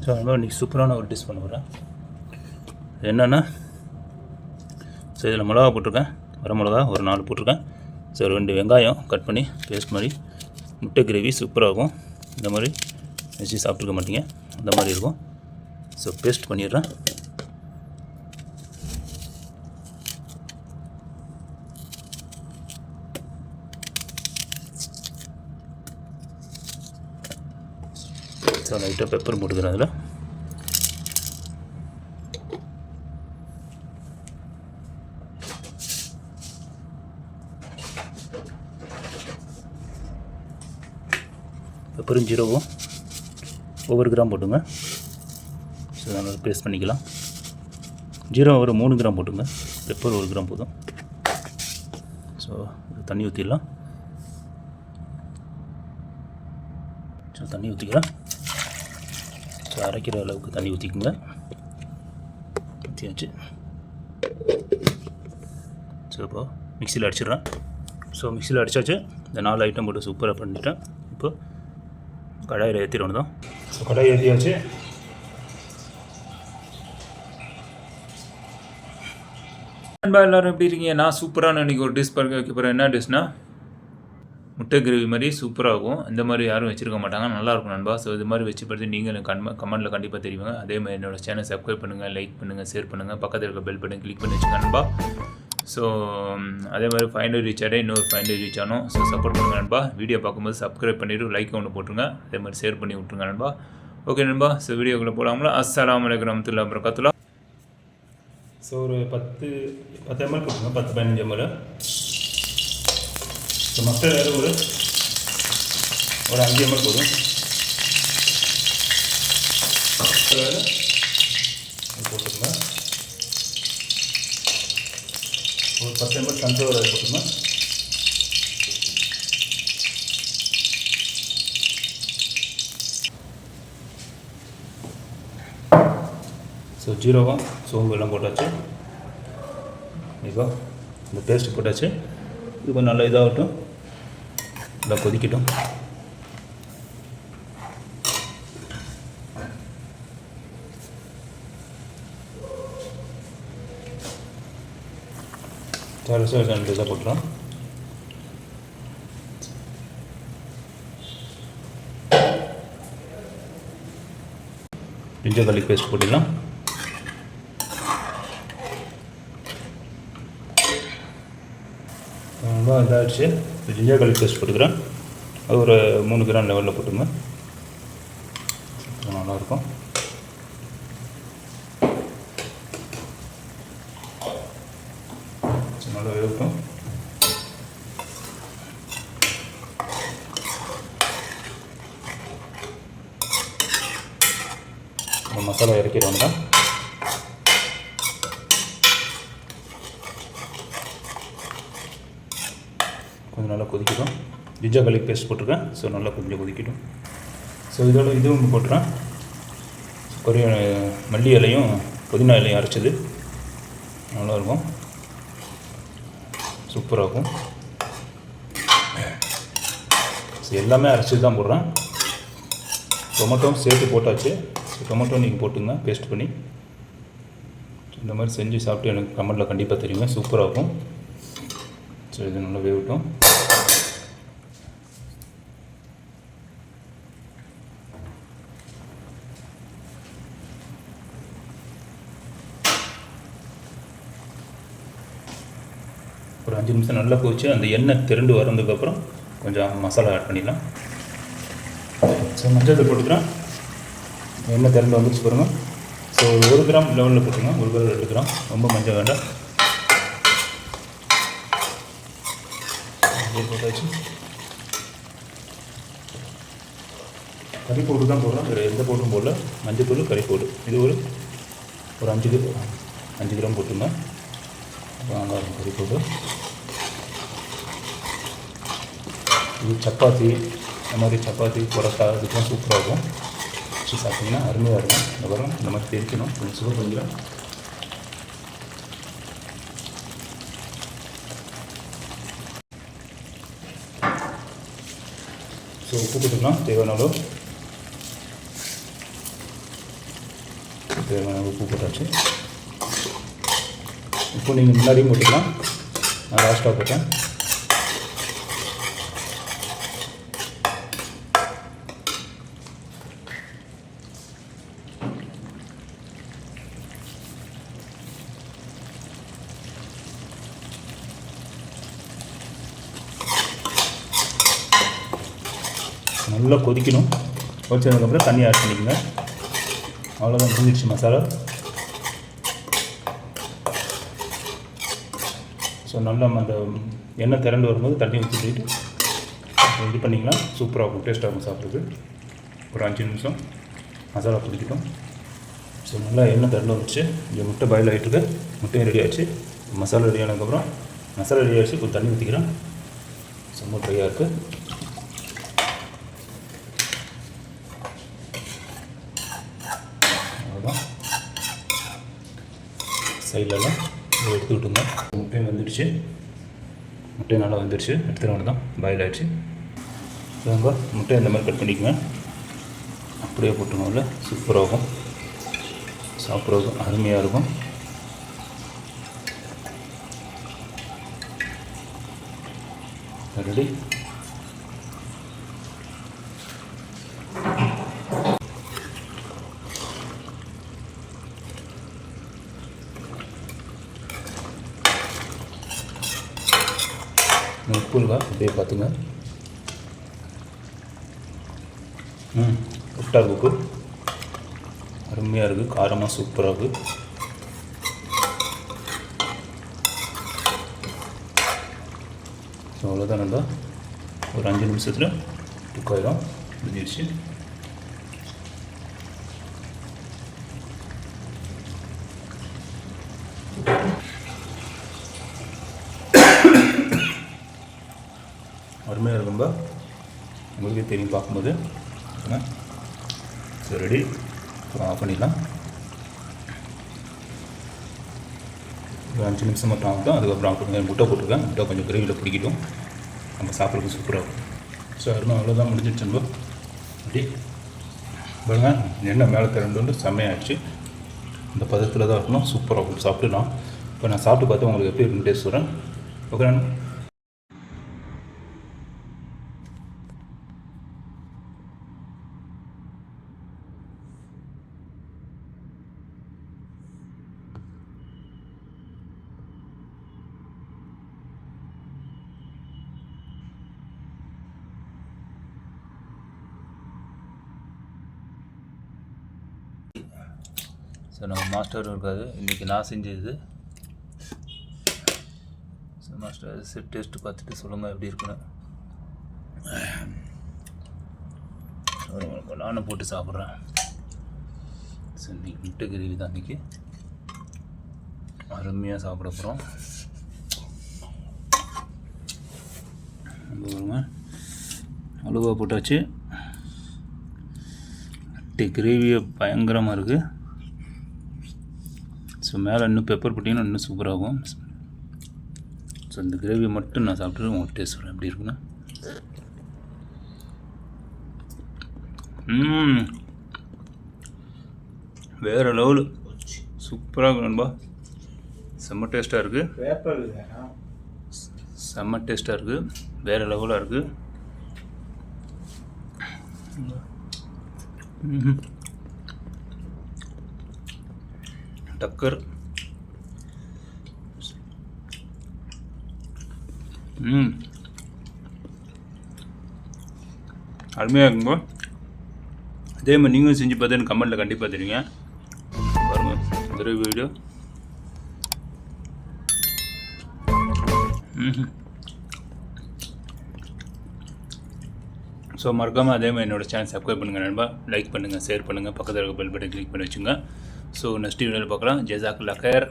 So அது மாதிரி இன்றைக்கி சூப்பரான ஒரு டிஷ் பண்ண போகிறேன். என்னென்னா, ஸோ இதில் மிளகா போட்டிருக்கேன், வர மிளகா ஒரு 4 போட்டிருக்கேன். ஸோ 2 வெங்காயம் கட் பண்ணி பேஸ்ட் மாதிரி, முட்டை கிரேவி சூப்பராகும். இந்த மாதிரி வச்சு சாப்பிட்ருக்க மாட்டீங்க, அந்த மாதிரி இருக்கும். ஸோ பேஸ்ட் பண்ணிடுறேன். ஸோ லைட்டாக பெப்பர் போட்டுக்கிறேன் அதில். பெப்பரும் ஜீரகம் ஒவ்வொரு கிராம் போட்டுங்க. ஸோ அதனால் பேஸ்ட் பண்ணிக்கலாம். ஜீரகம் ஒரு 3 கிராம் போட்டுங்க, பெப்பர் 1 கிராம் போதும். ஸோ தண்ணி ஊற்றிடலாம். ஸோ தண்ணி ஊற்றிக்கலாம். ஸோ அரைக்கிற அளவுக்கு தண்ணி ஊற்றிக்குங்க. ஊற்றியாச்சு. ஸோ இப்போ மிக்சியில் அடிச்சிடுறேன். ஸோ மிக்சியில் அடித்தாச்சு. இந்த 4 ஐட்டம் போட்டு சூப்பராக பண்ணிட்டேன். இப்போ கடாயில் ஏற்றிடணும் தான். ஸோ கடாயை ஏற்றியாச்சு. நண்பா எல்லோரும் எப்படி இருக்கீங்க? நான் சூப்பரான இன்றைக்கி ஒரு டிஷ் வைக்க போகிறேன். என்ன டிஷ்னால், முட்டை கிரேவி மாதிரி சூப்பராகும். இந்த மாதிரி யாரும் வச்சுருக்க மாட்டாங்க, நல்லாயிருக்கும் நண்பா. ஸோ இது மாதிரி வச்சு பார்த்து நீங்கள் கமெண்ட்டில் கண்டிப்பாக தெரிவிங்க. அதே மாதிரி என்னோடய சேனல் சப்ஸ்கிரைப் பண்ணுங்கள், லைக் பண்ணுங்கள், ஷேர் பண்ணுங்கள், பக்கத்தில் இருக்க பெல் பட்டன் கிளிக் பண்ணி வச்சுங்க நண்பா. ஸோ அதே மாதிரி 500 ரீச் ஆகிட்டே இன்னொரு 500 ரீச் ஆனோம். ஸோ சப்போர்ட் பண்ணுங்கள் நண்பா. வீடியோ பார்க்கும்போது சப்ஸ்கிரைப் பண்ணிவிட்டு லைக் ஒன்று போட்டுருங்க, அதே மாதிரி ஷேர் பண்ணி விட்ருங்க நண்பா. ஓகே நண்பா. ஸோ வீடியோக்குள்ளே போகலாங்களா? அஸ்ஸலாமு அலைக்கும் வரஹ்மத்துல்லாஹி வபரகாத்துஹு. ஸோ ஒரு 10 ml போட்டுருங்க, 10-15 ml. ஸோ மஸ்டர்ட் ஆயில் ஒரு 5 ml போதும். போட்டுருங்க. ஒரு 10 ml சன்ஃப்ளவர் ஆயில் போட்டுருங்க. ஸோ ஜீரகம் சோம்பு எல்லாம் போட்டாச்சு. இப்போ இந்த பேஸ்ட் போட்டாச்சு. இது கொஞ்சம் நல்லா இதாகட்டும், நல்லா கொதிக்கட்டும். ரெண்டு இதாக போட்டுறோம். ஜிஞ்சர் கார்லிக் பேஸ்ட் போட்டுடலாம். ரொம்ப இதாகிடுச்சு. ஜிஞ்சர் கார்லிக் பேஸ்ட் போட்டுக்கிறேன். அது ஒரு 3 கிராம் லெவலில் போட்டுங்க, நல்லாயிருக்கும். நல்லா வேகட்டும். மசாலா இறக்கிடுவாங்க. கொஞ்சம் நல்லா கொதிக்கட்டும். ஜிஞ்சர் கார்லிக் பேஸ்ட் போட்டிருக்கேன். ஸோ நல்லா கொஞ்சம் கொதிக்கட்டும். ஸோ இதோட இதுவும் போட்டுறேன். மல்லி இலையும் புதினா இலையும் அரைச்சது நல்லாயிருக்கும், சூப்பராகும். ஸோ எல்லாமே அரைச்சி தான் போடுறேன். டொமேட்டோவும் சேர்த்து போட்டாச்சு. ஸோ டொமேட்டோ நீங்கள் போட்டுங்க பேஸ்ட் பண்ணி. இந்த மாதிரி செஞ்சு சாப்பிட்டு எனக்கு கமெண்ட்டில் கண்டிப்பாக தெரியுங்க, சூப்பராகும். ஸோ இது நல்லா வேகட்டும். ஒரு 5 நிமிஷம் நல்லா கொதிச்சு அந்த எண்ணெய் திரண்டு வரதுக்கப்புறம் கொஞ்சம் மசாலா ஆட் பண்ணிடலாம். ஸோ மஞ்சள் போட்டுக்கிறேன். எண்ணெய் திரண்டு வந்துச்சு பாருங்கள். ஸோ ஒரு 1 கிராம் லெவலில் போட்டுருங்க, 1 கிராம் 2 கிராம், ரொம்ப மஞ்சள் வேண்டாம். போட்டாச்சு. கறி பவுடர் தான் போடுறோம், வேறு எந்த பவுடரும் போடல. மஞ்சள் தூள், கறி பவுடர், இது ஒரு 5 கிராம் போட்டுருங்க. நல்லா இருக்கும் கறி பவுடர். இது சப்பாத்தி, இந்த மாதிரி சப்பாத்தி பரோட்டா இதுக்கெலாம் சூப்பராக இருக்கும். வச்சு சாப்பிட்டிங்கன்னா அருமையாக இருக்கும். அப்புறம் இந்த மாதிரி தெரிக்கணும், கொஞ்சம் சுகர் பண்ணிக்கலாம். ஸோ உப்பு போட்டுக்கலாம் தேவையான அளவு. தேவையான உப்பு போட்டாச்சு. உப்பு நீங்கள் முன்னாடியும் போட்டுக்கலாம், நான் லாஸ்ட்டாக போட்டேன். நல்லா கொதிக்கணும். கொதிச்சதுக்கப்புறம் தண்ணி ஆட் பண்ணிக்கோங்க. அவ்வளோதான், முடிஞ்சிடுச்சு மசாலா. ஸோ நல்லா அந்த எண்ணெய் திரண்டு வரும்போது தண்ணி ஊற்றிட்டு இது பண்ணிங்கன்னா சூப்பராக இருக்கும், டேஸ்ட்டாக இருக்கும் சாப்பிட்றதுக்கு. ஒரு 5 நிமிஷம் மசாலா பிடிக்கட்டும். ஸோ நல்லா எண்ணெய் திரண்டு வந்துச்சு. இங்கே முட்டை பாயில் ஆகிட்டுருக்கு. முட்டையும் ரெடி ஆகிடுச்சு. மசாலா ரெடி ஆனதுக்கப்புறம் மசாலா ரெடி ஆகிடுச்சு. கொஞ்சம் தண்ணி ஊற்றிக்கிறேன். ரொம்ப ட்ரையாக இருக்குது. சைட்லலாம் எடுத்து விட்டுங்க. முட்டையும் வந்துடுச்சு. முட்டையும் நல்லா வந்துடுச்சு. எடுத்துகிட்டு தான் பாயில் ஆகிடுச்சு. நம்ம முட்டையை இந்த மாதிரி கட் பண்ணிக்கோங்க. அப்படியே போட்டுனோம்ல சூப்பராகும், சாப்பிட்றதுக்கும் அருமையாக இருக்கும். ரெடி. உப்பு இருக்கா அப்படியே பார்த்துங்க. கரெக்டாக இருக்குது உப்பு. அருமையாக இருக்குது, காரமாக சூப்பராக இருக்குது. ஸோ அவ்வளோதான். நல்லா ஒரு 5 நிமிஷத்தில் குக் ஆகிடும். முடிஞ்சிடுச்சு. அருமையாக இருக்கும்பா, உங்களுக்கே தெரியும் பார்க்கும்போது. So ready. ஆஃப் பண்ணிடலாம். ஒரு 5 நிமிஷம் மட்டும் ஆகட்டும். அதுக்கப்புறம் ஆஃப் பண்ணுங்க. முட்டை போட்டிருக்கேன். முட்டை கொஞ்சம் கிரேவியில் பிடிக்கட்டும். நம்ம சாப்பிட்றதுக்கு சூப்பராக இருக்கும். ஸோ அருமை அவ்வளோதான், முடிஞ்சிடுச்சுன்பா. அப்படி பாருங்க, எண்ணெய் மேலே திரண்டு வந்து செம்மையாகிடுச்சு. இந்த பதத்தில் தான் இருக்கணும். சூப்பராக இருக்கும், சாப்பிட்டுலாம். இப்போ நான் சாப்பிட்டு பார்த்து உங்களுக்கு எப்படி இருக்குன்னு டேஸ்ட் சொல்கிறேன். ஓகே. ஸோ நம்ம மாஸ்டரும் இருக்காது, இன்றைக்கி நான் செஞ்சது. ஸோ மாஸ்டர் டேஸ்ட்டு பார்த்துட்டு சொல்லுங்கள் எப்படி இருக்குன்னு. நானும் போட்டு சாப்பிட்றேன். ஸோ இன்றைக்கி முட்டை கிரேவி தான் இன்றைக்கி. அருமையாக சாப்பிட போகிறோம். அலுவா போட்டாச்சு. முட்டை கிரேவியை பயங்கரமாக இருக்குது. ஸோ மேலே இன்னும் பெப்பர் போட்டிங்கன்னா இன்னும் சூப்பராகும். ஸோ இந்த கிரேவியை மட்டும் நான் சாப்பிட்டு உங்களுக்கு டேஸ்ட் சொல்கிறேன் எப்படி இருக்குன்னா. வேறு லெவலு, சூப்பராக இருக்கும் நண்பா. செம்ம டேஸ்ட்டாக இருக்குது. செம்ம டேஸ்ட்டாக இருக்குது. வேறு லெவலாக இருக்குது. டக்கர். அருமையாக இருக்குங்க. அதே மாதிரி நீங்களும் செஞ்சு பார்த்து எனக்கு கமெண்ட்டில் கண்டிப்பாக தெரியுங்க. பாருங்கள் இந்த வீடியோ. ஸோ மறக்காமல் அதே மாதிரி என்னோடய சேனல் சப்ஸ்கிரைப் பண்ணுங்கள் நண்பா. லைக் பண்ணுங்கள், ஷேர் பண்ணுங்கள், பக்கத்தில் இருக்க பெல் பட்டன் கிளிக் பண்ணி வச்சுங்க. ஸோ நெக்ஸ்ட் வீடியோவில் பார்க்கலாம். ஜஸாக்கல்லாஹ் கைர்.